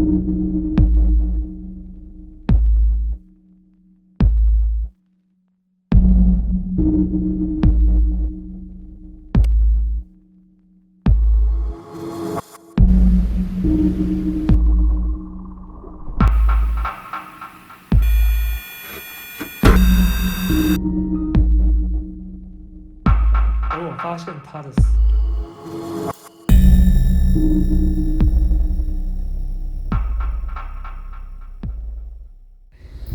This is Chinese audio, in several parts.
而我发现他的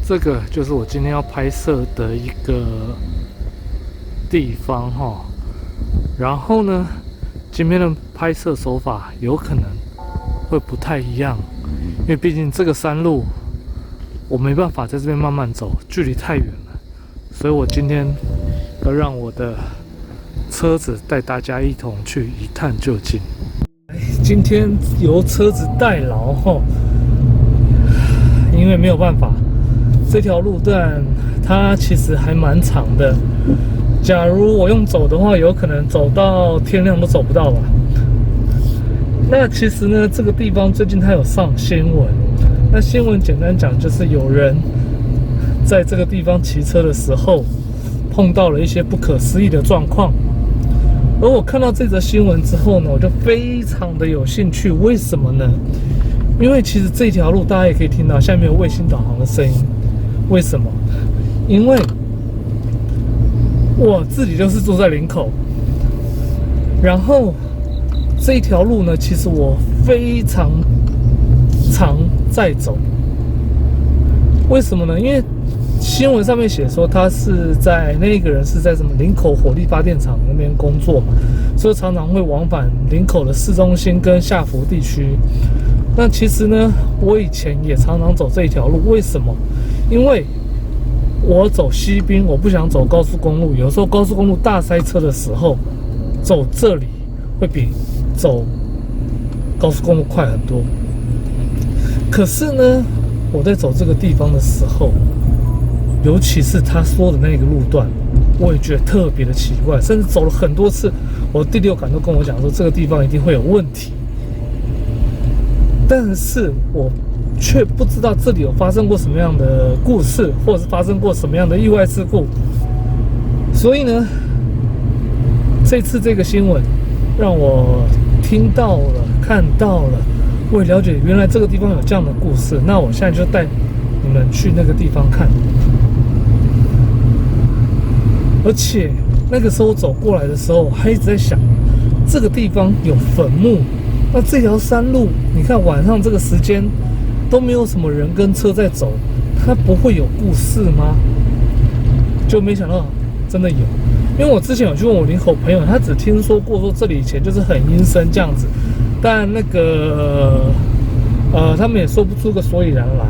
这个就是我今天要拍摄的一个地方哈。然后呢，今天的拍摄手法有可能会不太一样，因为毕竟这个山路我没办法在这边慢慢走，距离太远了，所以我今天要让我的车子带大家一同去一探究竟。今天由车子代劳哈，因为没有办法，这条路段它其实还蛮长的。假如我用走的话，有可能走到天亮都走不到吧。那其实呢，这个地方最近它有上新闻。那新闻简单讲，就是有人在这个地方骑车的时候，碰到了一些不可思议的状况。而我看到这则新闻之后呢，我就非常的有兴趣。为什么呢？因为其实这条路大家也可以听到下面有卫星导航的声音。为什么？因为我自己就是住在林口，然后这一条路呢，其实我非常常在走。为什么呢？因为新闻上面写说他是在那个人是在什么林口火力发电厂那边工作嘛，所以常常会往返林口的市中心跟下福地区。那其实呢，我以前也常常走这一条路。为什么？因为我走西滨，我不想走高速公路。有时候高速公路大塞车的时候，走这里会比走高速公路快很多。可是呢，我在走这个地方的时候，尤其是他说的那个路段，我也觉得特别的奇怪，甚至走了很多次，我的第六感都跟我讲说这个地方一定会有问题。但是我却不知道这里有发生过什么样的故事，或者是发生过什么样的意外事故。所以呢，这次这个新闻让我听到了、看到了，我也了解原来这个地方有这样的故事。那我现在就带你们去那个地方看。而且那个时候走过来的时候，我还一直在想，这个地方有坟墓。那这条山路，你看晚上这个时间都没有什么人跟车在走，它不会有故事吗？就没想到真的有。因为我之前有去问我林口朋友，他只听说过说这里以前就是很阴森这样子，但那个他们也说不出个所以然来。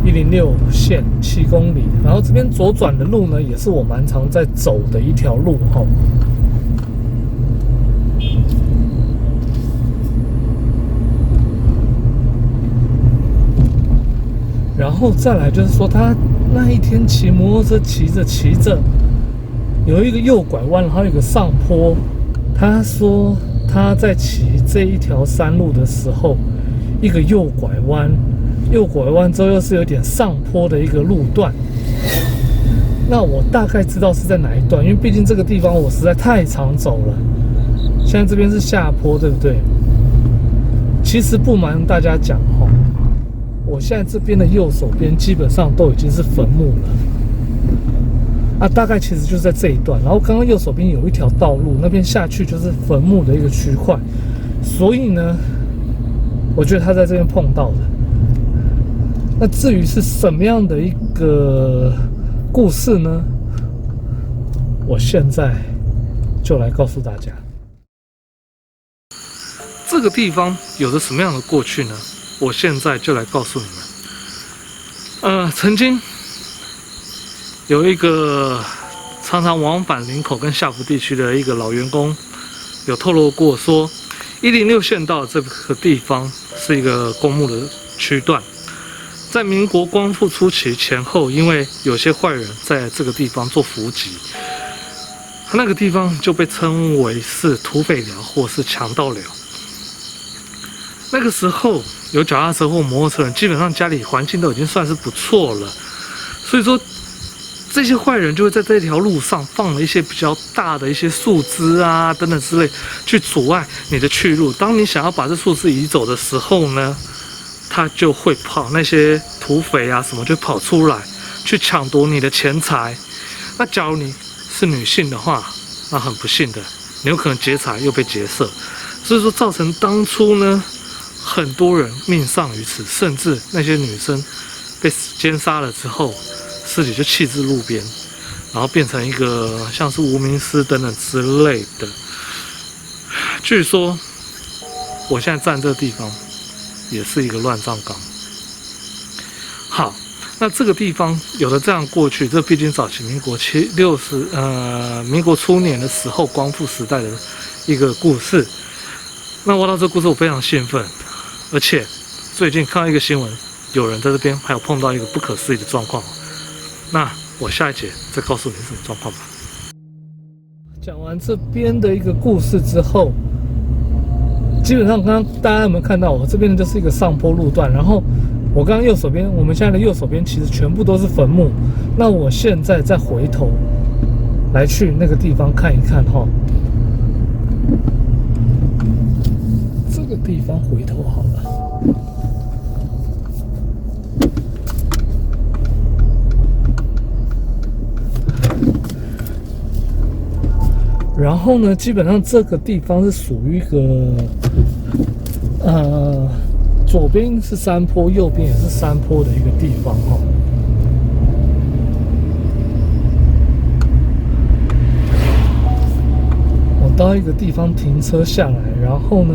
106线7公里，然后这边左转的路呢，也是我蛮常在走的一条路哈。然后再来就是说，他那一天骑摩托车骑着，有一个右拐弯，然后有一个上坡。他说他在骑这一条山路的时候，一个右拐弯之后又是有点上坡的一个路段。那我大概知道是在哪一段，因为毕竟这个地方我实在太常走了。现在这边是下坡，对不对？其实不瞒大家讲哈，我现在这边的右手边基本上都已经是坟墓了。大概其实就是在这一段，然后刚刚右手边有一条道路，那边下去就是坟墓的一个区块。所以呢，我觉得他在这边碰到的。那至于是什么样的一个故事呢？我现在就来告诉大家，这个地方有着什么样的过去呢？我现在就来告诉你们。曾经有一个常常往返林口跟下福地区的一个老员工，有透露过说，106县道这个地方是一个公墓的区段。在民国光复初期前后，因为有些坏人在这个地方做伏击，那个地方就被称为是土匪寮或是强盗寮。那个时候有脚踏车或摩托车人，基本上家里环境都已经算是不错了，所以说这些坏人就会在这条路上放了一些比较大的一些树枝啊等等之类，去阻碍你的去路。当你想要把这树枝移走的时候呢，他就会跑，那些土匪啊什么就跑出来去抢夺你的钱财。那假如你是女性的话，那很不幸的，你有可能劫财又被劫色，所以说造成当初呢很多人命丧于此，甚至那些女生被奸杀了之后，尸体就弃置路边，然后变成一个像是无名尸等等之类的。据说我现在站这个地方也是一个乱葬岗。好，那这个地方有的这样过去，这毕竟早期民国民国初年的时候，光复时代的一个故事。那挖到这个故事我非常兴奋，而且最近看到一个新闻，有人在这边还有碰到一个不可思议的状况。那我下一节再告诉你是什么状况吧。讲完这边的一个故事之后，基本上刚刚大家有没有看到，我这边就是一个上坡路段，然后我刚刚右手边，我们现在的右手边其实全部都是坟墓。那我现在再回头来去那个地方看一看哈，这个地方回头好了。然后呢，基本上这个地方是属于一个，左边是山坡，右边也是山坡的一个地方哈。我到一个地方停车下来，然后呢，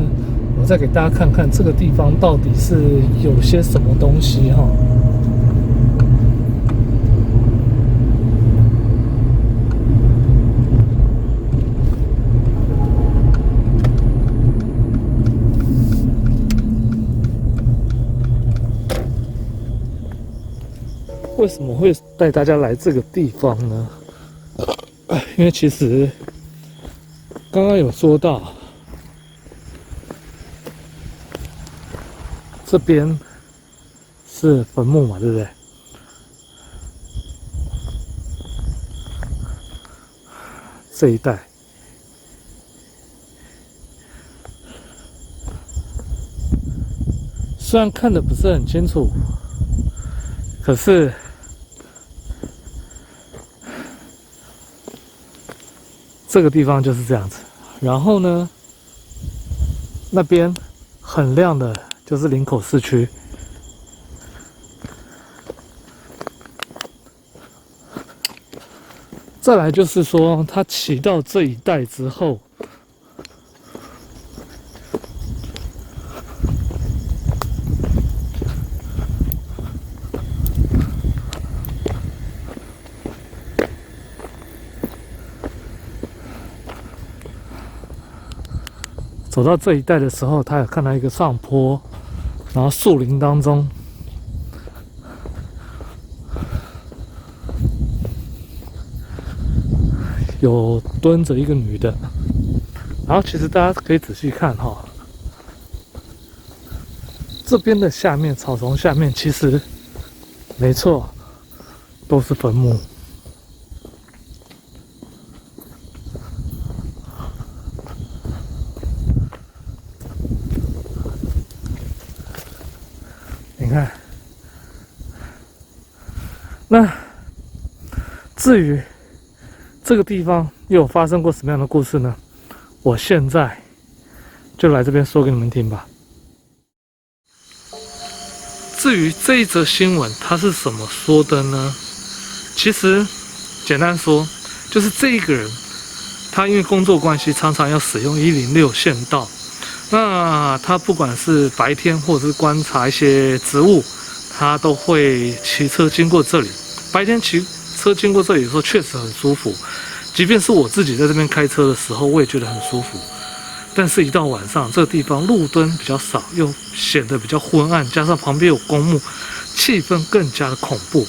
我再给大家看看这个地方到底是有些什么东西哈。为什么会带大家来这个地方呢？因为其实刚刚有说到，这边是坟墓嘛，对不对？这一带虽然看得不是很清楚，可是这个地方就是这样子。然后呢，那边很亮的就是林口市区。再来就是说，他骑到这一带之后，走到这一带的时候，他有看到一个上坡，然后树林当中有蹲着一个女的，然后其实大家可以仔细看哈，这边的下面草丛下面其实没错，都是坟墓。你看，那至于这个地方又有发生过什么样的故事呢？我现在就来这边说给你们听吧。至于这一则新闻它是怎么说的呢？其实简单说，就是这一个人他因为工作关系常常要使用106县道，那他不管是白天或者是观察一些植物，他都会骑车经过这里。白天骑车经过这里的时候确实很舒服，即便是我自己在这边开车的时候，我也觉得很舒服。但是，一到晚上，这个地方路灯比较少，又显得比较昏暗，加上旁边有公墓，气氛更加的恐怖。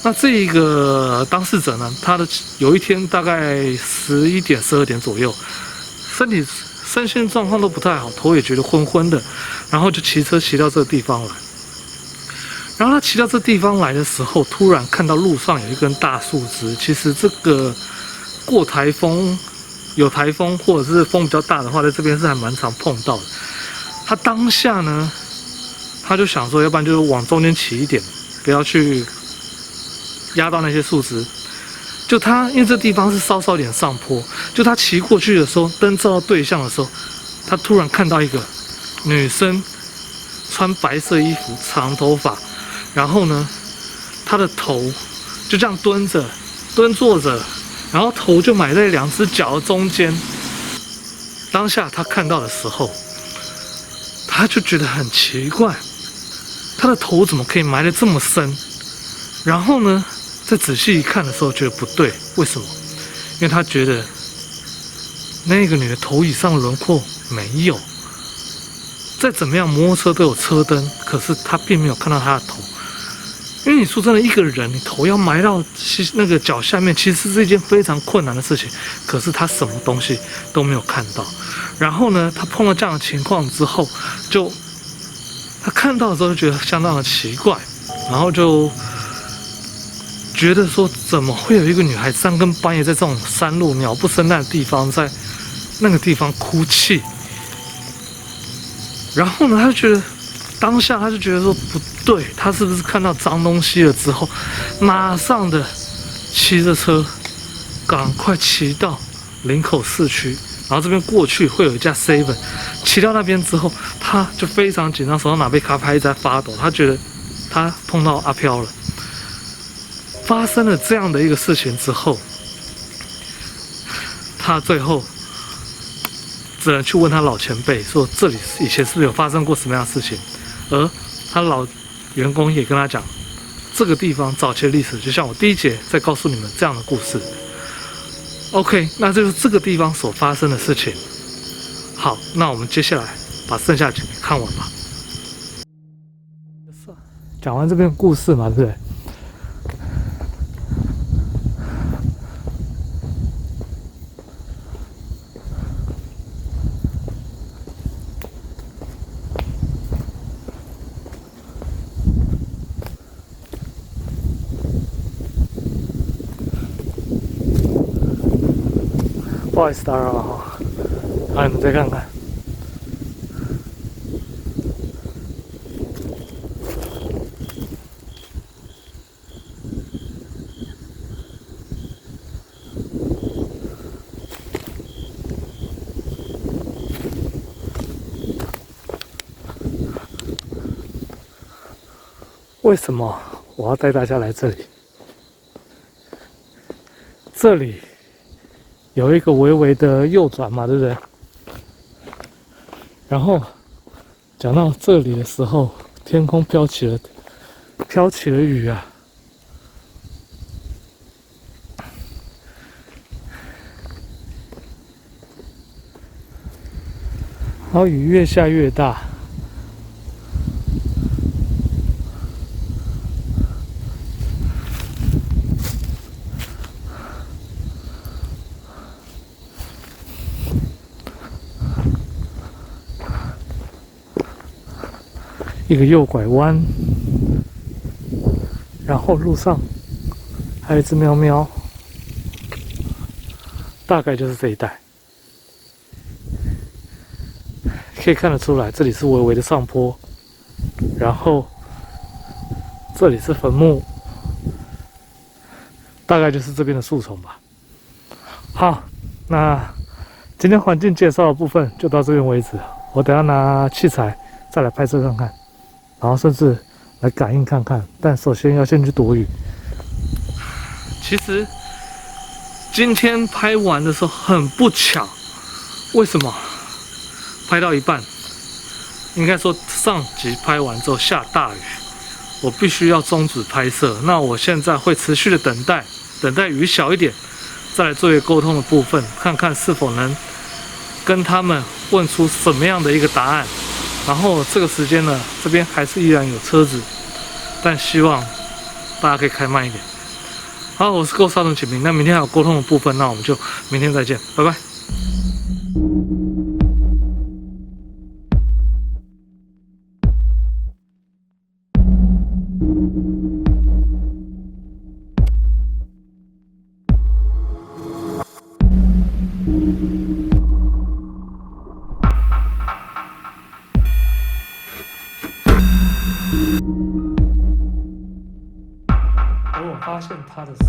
那这一个当事者呢，他的有一天大概11点、12点左右，身心状况都不太好，头也觉得昏昏的，然后就骑车骑到这个地方来。然后他骑到这地方来的时候，突然看到路上有一根大树枝。其实这个过台风、有台风或者是风比较大的话，在这边是还蛮常碰到的。他当下呢，他就想说，要不然就往中间骑一点，不要去压到那些树枝。就他因为这地方是稍稍有点上坡，就他骑过去的时候，灯照到对象的时候，他突然看到一个女生穿白色衣服、长头发。然后呢，他的头就这样蹲坐着，然后头就埋在两只脚的中间。当下他看到的时候，他就觉得很奇怪，他的头怎么可以埋得这么深？然后呢，再仔细一看的时候，觉得不对，为什么？因为他觉得那个女的头以上的轮廓没有，再怎么样摩托车都有车灯，可是他并没有看到她的头。因为你说真的，一个人你头要埋到那个脚下面，其实是一件非常困难的事情。可是他什么东西都没有看到。然后呢，他碰到这样的情况之后，他看到的时候就觉得相当的奇怪，然后就觉得说，怎么会有一个女孩三更半夜在这种山路鸟不生蛋的地方，在那个地方哭泣？然后呢，他就觉得。当下他就觉得说不对，他是不是看到脏东西了之后，马上的骑着车，赶快骑到林口市区，然后这边过去会有一家 Seven， 骑到那边之后，他就非常紧张，手上拿杯咖啡在发抖，他觉得他碰到阿飘了。发生了这样的一个事情之后，他最后只能去问他老前辈说，这里以前是不是有发生过什么样的事情？而他老员工也跟他讲，这个地方早期的历史，就像我第一节在告诉你们这样的故事。OK， 那就是这个地方所发生的事情。好，那我们接下来把剩下的景看完吧。讲完这边故事嘛，对不对？不好意思打扰了哈，好，你们再看看，为什么我要带大家来这里？这里有一个微微的右转嘛，对不对？然后讲到这里的时候，天空飘起了雨啊！然后雨越下越大。一个右拐弯，然后路上还有一只喵喵，大概就是这一带。可以看得出来，这里是微微的上坡，然后这里是坟墓，大概就是这边的树丛吧。好，那今天环境介绍的部分就到这边为止。我等下拿器材再来拍摄看看。然后甚至来感应看看，但首先要先去躲雨。其实今天拍完的时候很不巧，为什么？拍到一半，应该说上集拍完之后下大雨，我必须要终止拍摄。那我现在会持续的等待雨小一点，再来做一个沟通的部分，看看是否能跟他们问出什么样的一个答案。然后这个时间呢，这边还是依然有车子，但希望大家可以开慢一点。好，我是Go沙屯启明，那明天还有沟通的部分，那我们就明天再见，拜拜。发现他的死。